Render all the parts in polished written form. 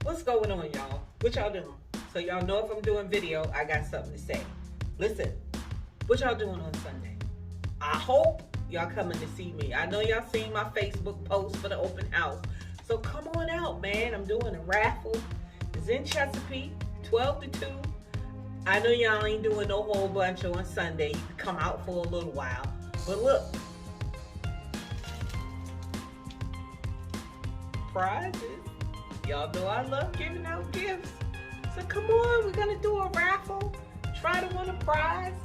What's going on, y'all? What y'all doing? So y'all know if I'm doing video, I got something to say. Listen, what y'all doing on Sunday? I hope y'all coming to see me. I know y'all seen my Facebook post for the open house. So come on out, man. I'm doing a raffle. It's in Chesapeake, 12 to 2. I know y'all ain't doing no whole bunch on Sunday. You can come out for a little while. But look, prizes. Y'all know I love giving out gifts. So come on, we're gonna do a raffle. Try to win a prize.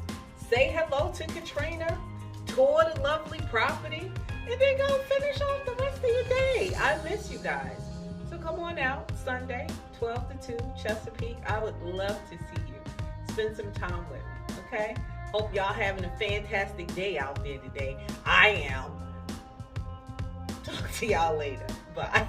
Say hello to Katrina. Tour the lovely property. And then go finish off the rest of your day. I miss you guys. So come on out Sunday, 12 to 2, Chesapeake. I would love to see you. Spend some time with me, okay? Hope y'all having a fantastic day out there today. I am. Talk to y'all later. Bye.